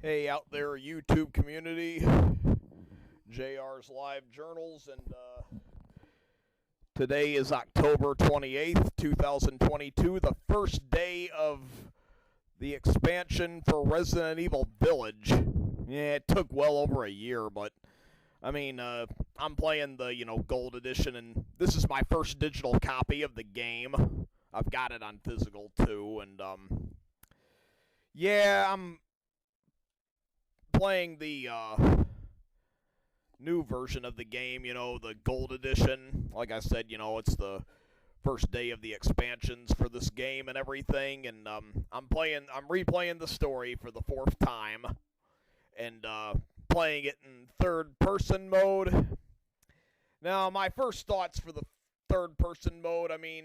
Hey, out there, YouTube community, JR's Live Journals, and today is October 28th, 2022, the first day of the expansion for Resident Evil Village. Yeah, it took well over a year, but I mean, I'm playing the, Gold Edition, and this is my first digital copy of the game. I've got it on physical too, and yeah, I'm playing the new version of the game, the Gold Edition. Like I said, it's the first day of the expansions for this game and everything, and I'm replaying the story for the fourth time, and playing it in third-person mode. Now, my first thoughts for the third-person mode, I mean,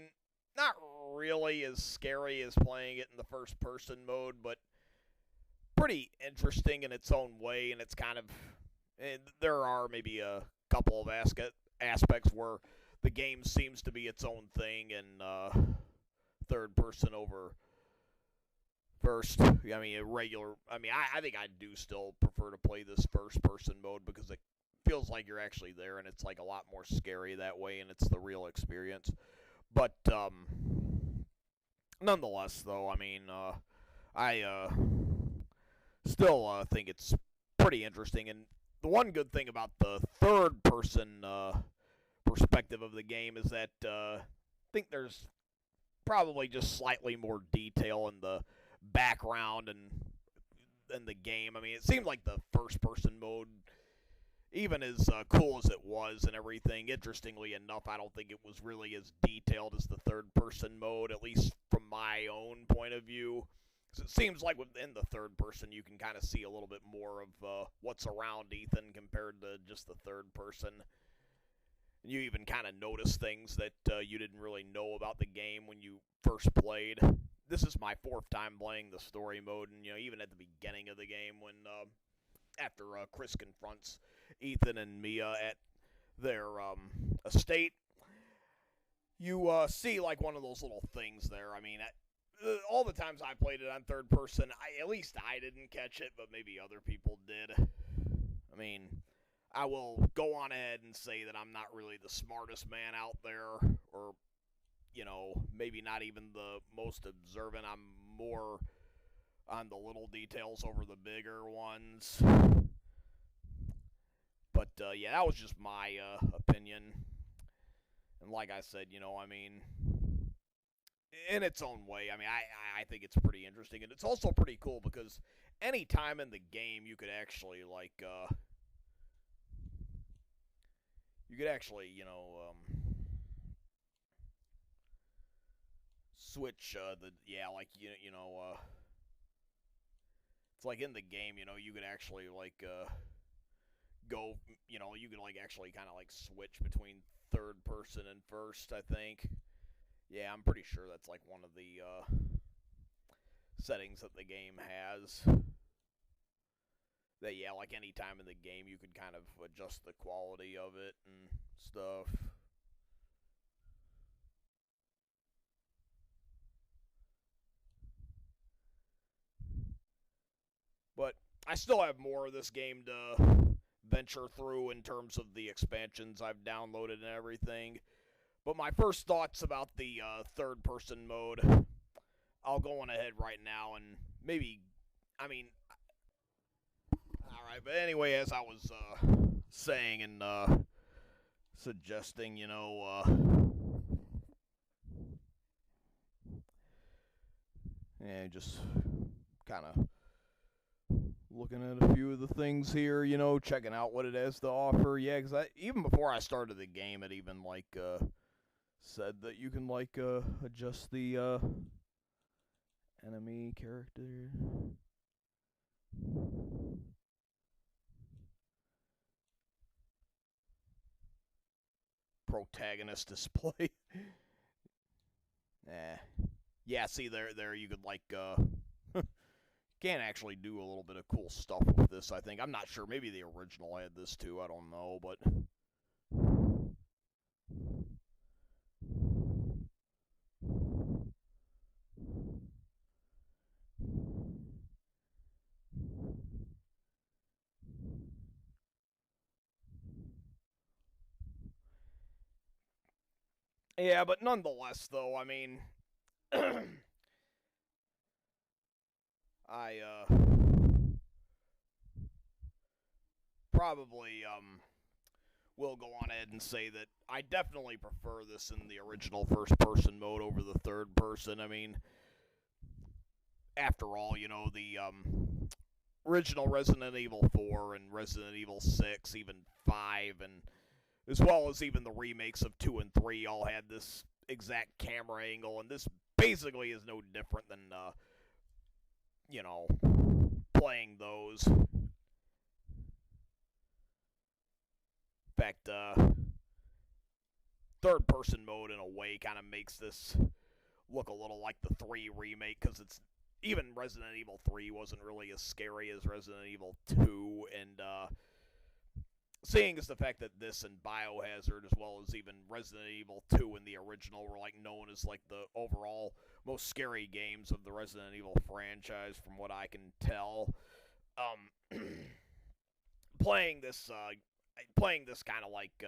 not really as scary as playing it in the first-person mode, but pretty interesting in its own way, and it's kind of, there are maybe a couple of aspects where the game seems to be its own thing, and third person over first. I mean, I think I do still prefer to play this first person mode because it feels like you're actually there, and it's like a lot more scary that way, and it's the real experience. But nonetheless, though, I mean, I still think it's pretty interesting. And the one good thing about the third-person perspective of the game is that I think there's probably just slightly more detail in the background and in the game. I mean, it seemed like the first-person mode, even as cool as it was and everything, interestingly enough, I don't think it was really as detailed as the third-person mode, at least from my own point of view. It seems like within the third person, you can kind of see a little bit more of what's around Ethan compared to just the third person. You even kind of notice things that you didn't really know about the game when you first played. This is my fourth time playing the story mode, and even at the beginning of the game, when after Chris confronts Ethan and Mia at their estate, you see like one of those little things there. I mean, all the times I played it on third person, at least I didn't catch it, but maybe other people did. I mean, I will go on ahead and say that I'm not really the smartest man out there, or, maybe not even the most observant. I'm more on the little details over the bigger ones. But, yeah, that was just my opinion. And like I said, I mean, in its own way, I mean, I think it's pretty interesting, and it's also pretty cool because any time in the game you could actually switch it's like in the game, you could actually go, you could actually kind of switch between third person and first, I think. Yeah, I'm pretty sure that's like one of the settings that the game has. That, yeah, like any time in the game you could kind of adjust the quality of it and stuff. But I still have more of this game to venture through in terms of the expansions I've downloaded and everything. But my first thoughts about the third-person mode, I'll go on ahead right now and maybe, I mean, alright, but anyway, as I was saying and suggesting, and just kind of looking at a few of the things here, checking out what it has to offer. Yeah, because even before I started the game, it even, said that you can, adjust the enemy character. Protagonist display. Yeah, see, there you could, can actually do a little bit of cool stuff with this, I think. I'm not sure. Maybe the original had this, too. I don't know, but Yeah, but nonetheless, though, I mean, I probably will go on ahead and say that I definitely prefer this in the original first person mode over the third person. I mean, after all, the original Resident Evil 4 and Resident Evil 6, even 5, and as well as even the remakes of 2 and 3 all had this exact camera angle, and this basically is no different than, you know, playing those. In fact, third person mode in a way kind of makes this look a little like the 3 remake, because it's even Resident Evil 3 wasn't really as scary as Resident Evil 2, and seeing as the fact that this and Biohazard, as well as even Resident Evil 2 and the original, were like known as like the overall most scary games of the Resident Evil franchise, from what I can tell, playing this kind of like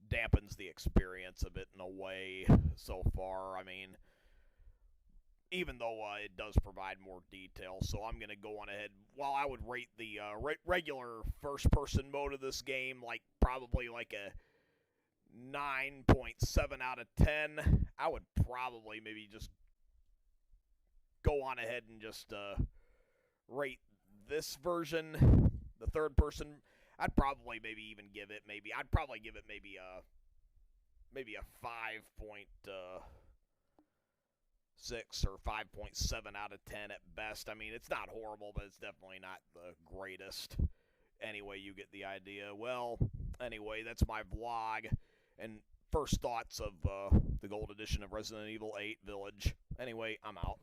dampens the experience a bit in a way so far. I mean, even though it does provide more detail. So I'm going to go on ahead. While I would rate the regular first-person mode of this game like probably like a 9.7 out of 10, I would probably maybe just go on ahead and just rate this version, the third-person. I'd probably maybe even give it maybe a 5.6 or 5.7 out of 10 at best. I mean, it's not horrible, but it's definitely not the greatest. Anyway, you get the idea. Well, anyway, that's my vlog and first thoughts of the gold edition of Resident Evil 8 Village. Anyway, I'm out.